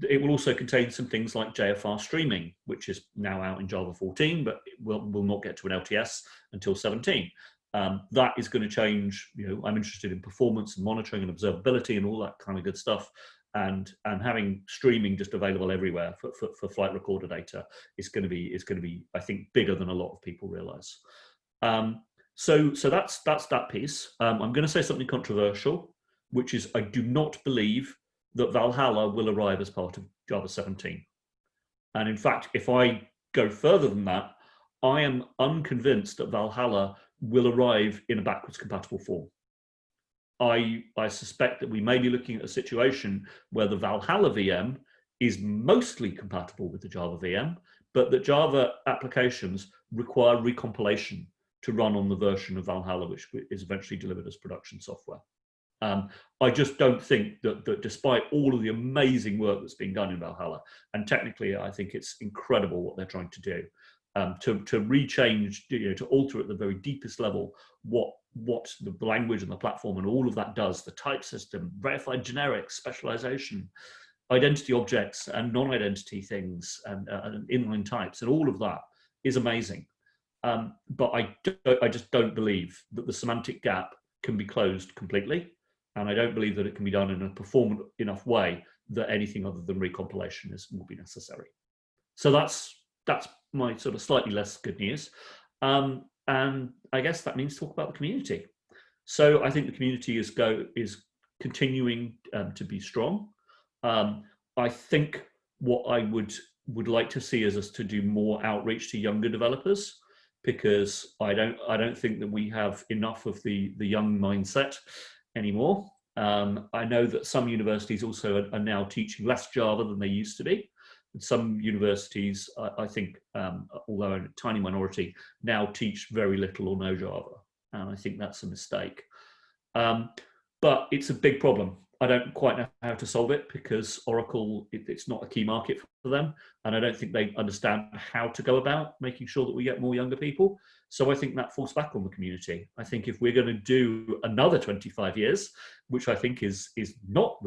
It will also contain some things like JFR streaming, which is now out in Java 14, but it will not get to an LTS until 17. That is going to change. I'm interested in performance and monitoring and observability and all that kind of good stuff. And having streaming just available everywhere for flight recorder data is going to be, I think, bigger than a lot of people realize. So that's that piece. I'm going to say something controversial, which is I do not believe that Valhalla will arrive as part of Java 17. And in fact, if I go further than that, I am unconvinced that Valhalla will arrive in a backwards compatible form. I suspect that we may be looking at a situation where the Valhalla VM is mostly compatible with the Java VM, but that Java applications require recompilation to run on the version of Valhalla, which is eventually delivered as production software. I just don't think that despite all of the amazing work that's being done in Valhalla, and technically I think it's incredible what they're trying to do, to rechange, to alter at the very deepest level what the language and the platform and all of that does, the type system, verified generics, specialization, identity objects and non-identity things, and inline types, and all of that is amazing. But I just don't believe that the semantic gap can be closed completely. And I don't believe that it can be done in a performant enough way that anything other than recompilation will be necessary. So that's my sort of slightly less good news. And I guess that means talk about the community. So I think the community is continuing to be strong. I think what I would like to see is us to do more outreach to younger developers, because I don't think that we have enough of the young mindset anymore. I know that some universities also are now teaching less Java than they used to be. And some universities, I think, although a tiny minority, now teach very little or no Java. And I think that's a mistake. But it's a big problem. I don't quite know how to solve it, because Oracle, it's not a key market for them. And I don't think they understand how to go about making sure that we get more younger people. So I think that falls back on the community. I think if we're going to do another 25 years, which I think is not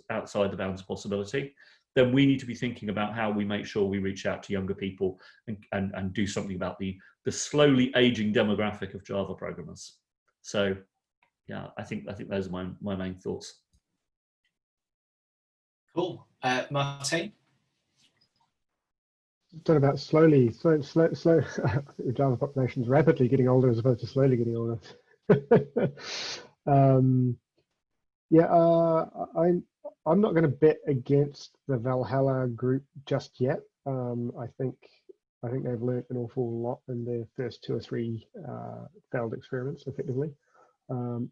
outside the bounds of possibility, then we need to be thinking about how we make sure we reach out to younger people and do something about the slowly aging demographic of Java programmers. So yeah, I think those are my main thoughts. Cool. Martijn? Talking about slow. The Java population is rapidly getting older as opposed to slowly getting older. I'm not going to bet against the Valhalla group just yet. I think they've learned an awful lot in their first 2 or 3 failed experiments, effectively.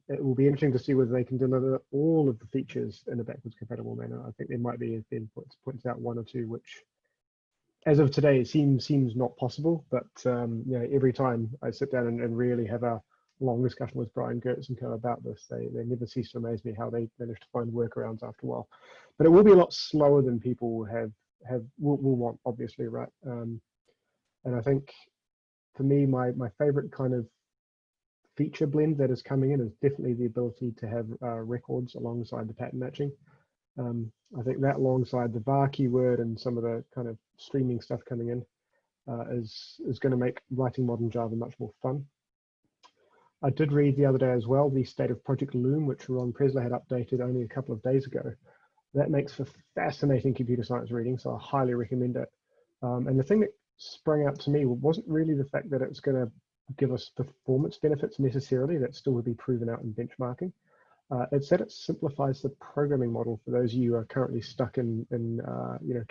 It will be interesting to see whether they can deliver all of the features in a backwards compatible manner. I think there might be, as Ben points out, 1 or 2 which, as of today, seems not possible. But every time I sit down and really have a long discussion with Brian Gertz and co about this, they never cease to amaze me how they manage to find workarounds after a while. But it will be a lot slower than people will want, obviously, right? And I think, for me, my favorite kind of feature blend that is coming in is definitely the ability to have records alongside the pattern matching. I think that, alongside the var keyword and some of the kind of streaming stuff coming in, is going to make writing modern Java much more fun. I did read the other day as well the state of Project Loom, which Ron Presler had updated only a couple of days ago. That makes for fascinating computer science reading, so I highly recommend it. And the thing that sprang out to me wasn't really the fact that it's going to give us performance benefits necessarily. That still would be proven out in benchmarking. It's that it simplifies the programming model for those of you who are currently stuck in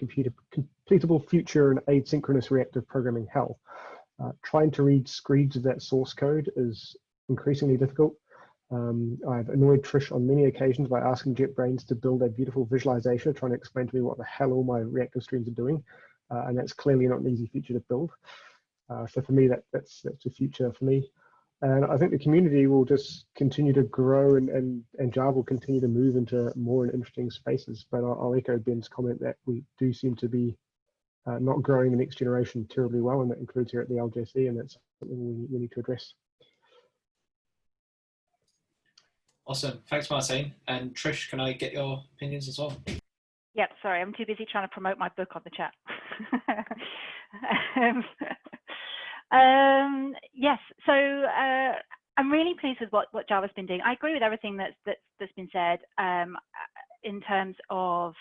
completable future and asynchronous reactive programming hell. Trying to read screeds of that source code is increasingly difficult. I've annoyed Trish on many occasions by asking JetBrains to build a beautiful visualization, trying to explain to me what the hell all my reactive streams are doing, and that's clearly not an easy feature to build. So for me, that's the future for me. And I think the community will just continue to grow, and Java will continue to move into more and interesting spaces. But I'll echo Ben's comment that we do seem to be not growing the next generation terribly well, and that includes here at the LJC, and that's something we need to address. Awesome. Thanks, Martijn. And Trish, can I get your opinions as well? Yep, sorry, I'm too busy trying to promote my book on the chat. Yes, so I'm really pleased with what Java's been doing. I agree with everything that's been said in terms of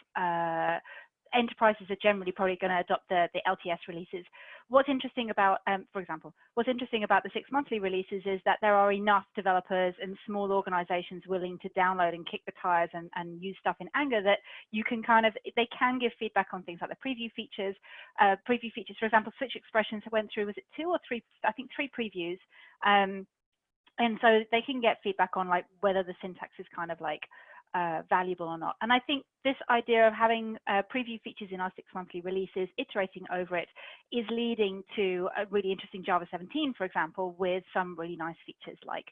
enterprises are generally probably going to adopt the LTS releases. What's interesting about, for example, what's interesting about the 6 monthly releases is that there are enough developers and small organizations willing to download and kick the tires and use stuff in anger that you can they can give feedback on things like the preview features. For example, switch expressions went through, was it 2 or 3, I think 3 previews. And so they can get feedback on like whether the syntax is kind of like valuable or not. And I think this idea of having preview features in our 6 monthly releases, iterating over it, is leading to a really interesting Java 17, for example, with some really nice features like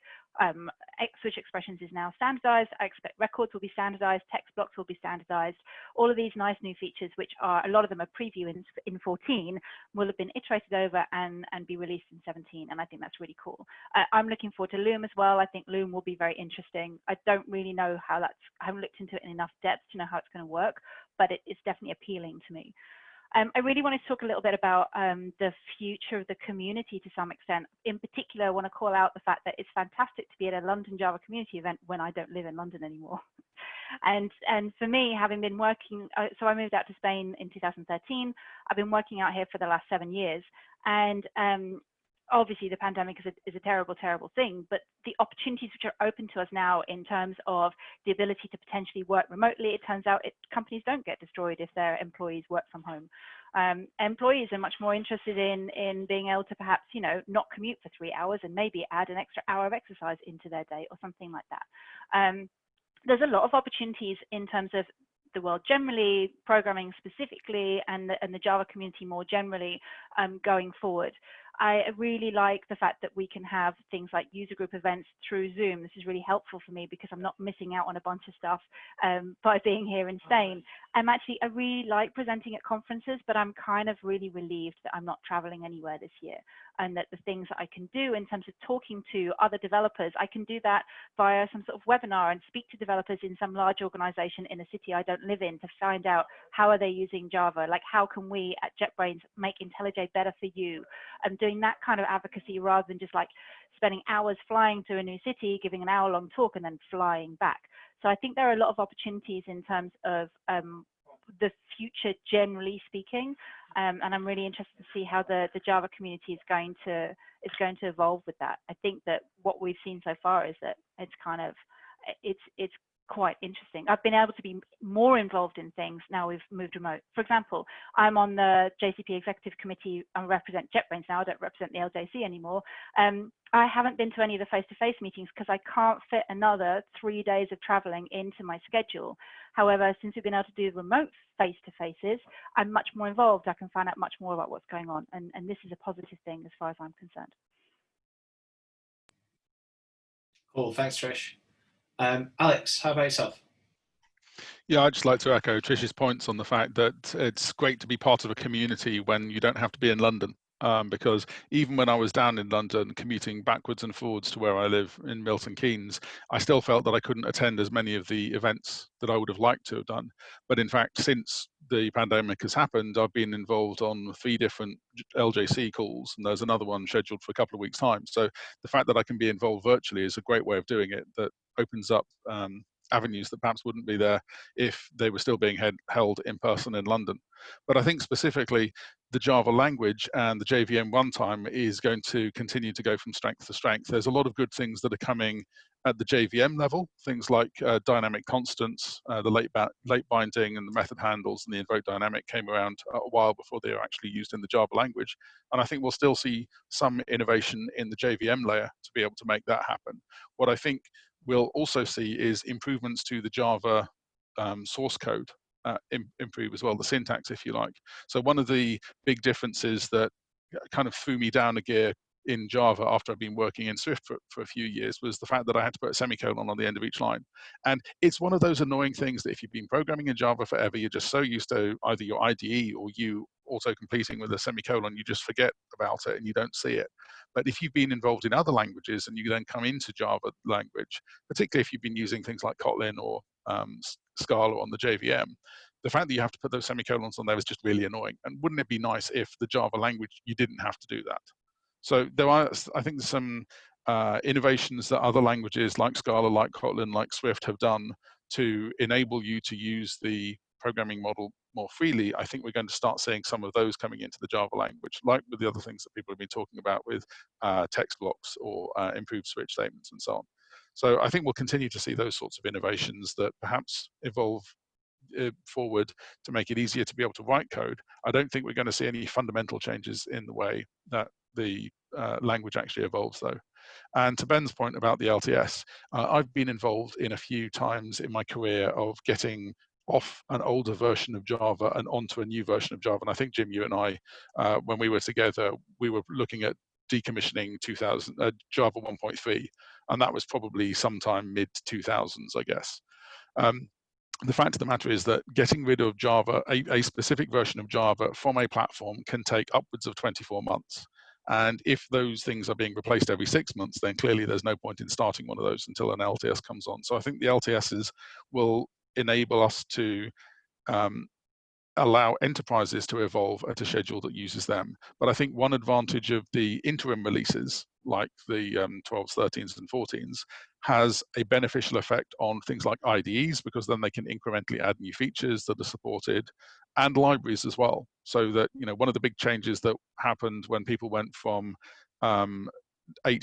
switch expressions is now standardized. I expect records will be standardized, text blocks will be standardized. All of these nice new features, which are, a lot of them are preview in 14, will have been iterated over and be released in 17. And I think that's really cool. I'm looking forward to Loom as well. I think Loom will be very interesting. I don't really know how I haven't looked into it in enough depth to know how it's going to work, but it's definitely appealing to me. I really wanted to talk a little bit about the future of the community to some extent. In particular, I want to call out the fact that it's fantastic to be at a London Java community event when I don't live in London anymore. And for me, having been working, so I moved out to Spain in 2013. I've been working out here for the last 7 years. And obviously the pandemic is a terrible, terrible thing, but the opportunities which are open to us now in terms of the ability to potentially work remotely, it turns out companies don't get destroyed if their employees work from home. Employees are much more interested in being able to perhaps, not commute for 3 hours and maybe add an extra hour of exercise into their day or something like that. There's a lot of opportunities in terms of the world generally, programming specifically, and the Java community more generally going forward. I really like the fact that we can have things like user group events through Zoom. This is really helpful for me because I'm not missing out on a bunch of stuff by being here in Spain. I really like presenting at conferences, but I'm kind of really relieved that I'm not traveling anywhere this year, and that the things that I can do in terms of talking to other developers, I can do that via some sort of webinar and speak to developers in some large organization in a city I don't live in to find out how are they using Java, like how can we at JetBrains make IntelliJ better for you, and doing that kind of advocacy rather than just like spending hours flying to a new city, giving an hour-long talk and then flying back. So I think there are a lot of opportunities in terms of the future, generally speaking, and I'm really interested to see how the Java community is going to evolve with that. I think that what we've seen so far is that it's quite interesting. I've been able to be more involved in things now we've moved remote. For example, I'm on the JCP executive committee. I represent JetBrains now. I don't represent the LJC anymore. I haven't been to any of the face-to-face meetings because I can't fit another 3 days of traveling into my schedule. However, since we've been able to do remote face-to-faces, I'm much more involved. I can find out much more about what's going on. And this is a positive thing as far as I'm concerned. Cool, thanks, Trish. Alex, how about yourself? Yeah, I'd just like to echo Trish's points on the fact that it's great to be part of a community when you don't have to be in London. Because even when I was down in London commuting backwards and forwards to where I live in Milton Keynes, I still felt that I couldn't attend as many of the events that I would have liked to have done. But in fact, since the pandemic has happened, I've been involved on 3 different LJC calls, and there's another one scheduled for a couple of weeks' time. So the fact that I can be involved virtually is a great way of doing it that opens up avenues that perhaps wouldn't be there if they were still being held in person in London. But I think specifically the Java language and the JVM runtime is going to continue to go from strength to strength. There's a lot of good things that are coming at the JVM level, things like dynamic constants, the late binding and the method handles and the invoke dynamic came around a while before they were actually used in the Java language. And I think we'll still see some innovation in the JVM layer to be able to make that happen. What I think we'll also see is improvements to the Java source code improve as well, the syntax, if you like. So one of the big differences that kind of threw me down a gear in Java after I've been working in Swift for a few years was the fact that I had to put a semicolon on the end of each line. And it's one of those annoying things that if you've been programming in Java forever, you're just so used to either your IDE or you auto-completing with a semicolon, you just forget about it and you don't see it. But if you've been involved in other languages and you then come into Java language, particularly if you've been using things like Kotlin or Scala on the JVM, the fact that you have to put those semicolons on there is just really annoying. And wouldn't it be nice if the Java language, you didn't have to do that? So there are, I think, some innovations that other languages like Scala, like Kotlin, like Swift have done to enable you to use the programming model more freely. I think we're going to start seeing some of those coming into the Java language, like with the other things that people have been talking about with text blocks or improved switch statements and so on. So I think we'll continue to see those sorts of innovations that perhaps evolve forward to make it easier to be able to write code. I don't think we're going to see any fundamental changes in the way that the language actually evolves, though. And to Ben's point about the LTS, I've been involved in a few times in my career of getting off an older version of Java and onto a new version of Java. And I think, Jim, you and I, when we were together, we were looking at decommissioning Java 1.3, and that was probably sometime mid-2000s, I guess. The fact of the matter is that getting rid of Java, a specific version of Java from a platform can take upwards of 24 months. And if those things are being replaced every 6 months, then clearly there's no point in starting one of those until an LTS comes on. So I think the LTSs will enable us to allow enterprises to evolve at a schedule that uses them. But I think one advantage of the interim releases, like the 12s, 13s, and 14s, has a beneficial effect on things like IDEs, because then they can incrementally add new features that are supported, and libraries as well. So that, you know, one of the big changes that happened when people went from 8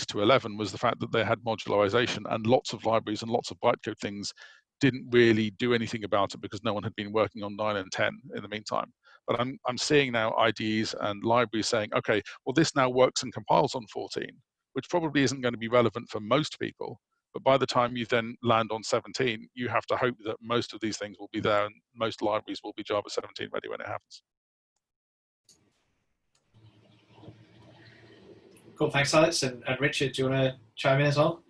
to 11 was the fact that they had modularization, and lots of libraries and lots of bytecode things didn't really do anything about it because no one had been working on 9 and 10 in the meantime. But I'm seeing now IDEs and libraries saying, okay, well, this now works and compiles on 14, which probably isn't going to be relevant for most people. But by the time you then land on 17, you have to hope that most of these things will be there and most libraries will be Java 17 ready when it happens. Cool, thanks, Alex. And Richard, do you want to chime in as well?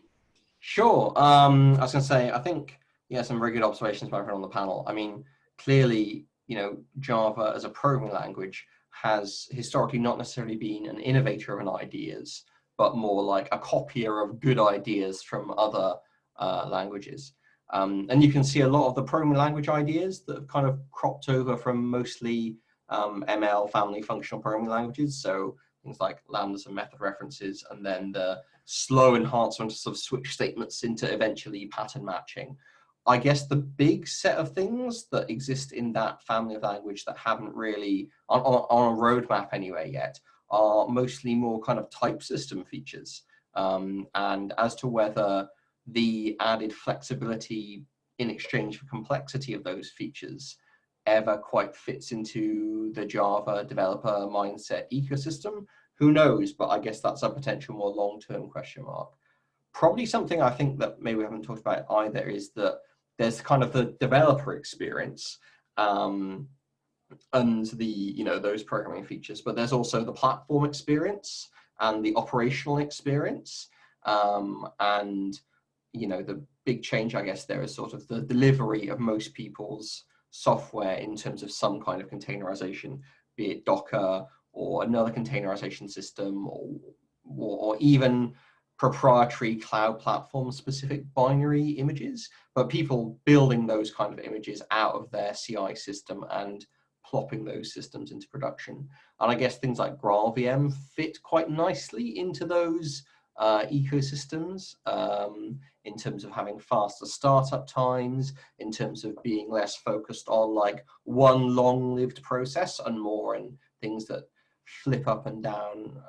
Sure. I was going to say, I think, yeah, some very good observations by everyone on the panel. I mean, clearly, you know, Java as a programming language has historically not necessarily been an innovator of ideas, but more like a copier of good ideas from other languages. And you can see a lot of the programming language ideas that have kind of cropped over from mostly ML, family functional programming languages. So things like lambdas and method references, and then the slow enhancements of switch statements into eventually pattern matching. I guess the big set of things that exist in that family of language that haven't really, on a roadmap anyway yet, are mostly more kind of type system features. And as to whether the added flexibility in exchange for complexity of those features ever quite fits into the Java developer mindset ecosystem, who knows? But I guess that's a potential more long-term question mark. Probably something I think that maybe we haven't talked about either is that there's kind of the developer experience and the, you know, those programming features, but there's also the platform experience and the operational experience. And, you know, the big change, I guess, there is sort of the delivery of most people's software in terms of some kind of containerization, be it Docker or another containerization system, or even proprietary cloud platform specific binary images, but people building those kind of images out of their CI system and plopping those systems into production. And I guess things like GraalVM fit quite nicely into those ecosystems in terms of having faster startup times, in terms of being less focused on like one long-lived process and more in things that flip up and down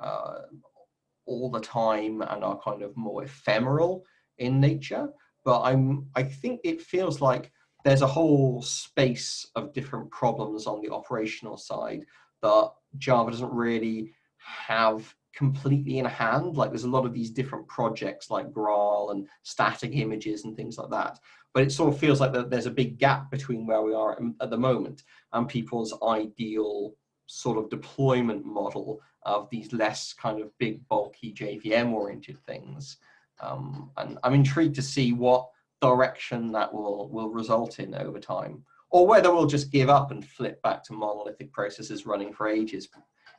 all the time and are kind of more ephemeral in nature. But I think it feels like there's a whole space of different problems on the operational side that Java doesn't really have completely in hand. Like there's a lot of these different projects like Graal and static images and things like that. But it sort of feels like that there's a big gap between where we are at the moment and people's ideal sort of deployment model of these less kind of big, bulky JVM oriented things. And I'm intrigued to see what direction that will result in over time, or whether we'll just give up and flip back to monolithic processes running for ages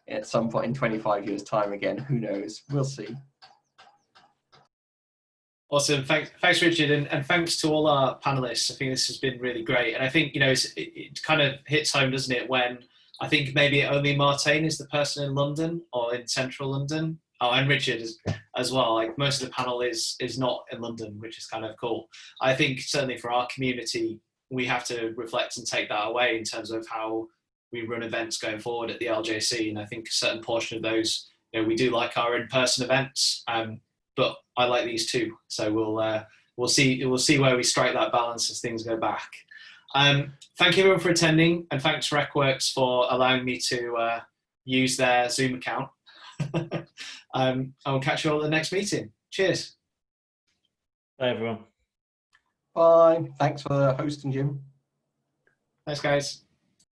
at some point in 25 years' time again. Who knows? We'll see. Awesome. Thanks, Richard, and thanks to all our panelists. I think this has been really great. And I think, it kind of hits home, doesn't it, when I think maybe only Martijn is the person in London or in central London. Oh, and Richard as well. Like, most of the panel is not in London, which is kind of cool. I think certainly for our community, we have to reflect and take that away in terms of how we run events going forward at the LJC. And I think a certain portion of those, we do like our in-person events, but I like these too. So we'll see where we strike that balance as things go back. Thank you everyone for attending, and thanks RecWorks for allowing me to use their Zoom account. I will catch you all at the next meeting. Cheers. Bye, everyone. Bye. Thanks for hosting, Jim. Thanks, guys.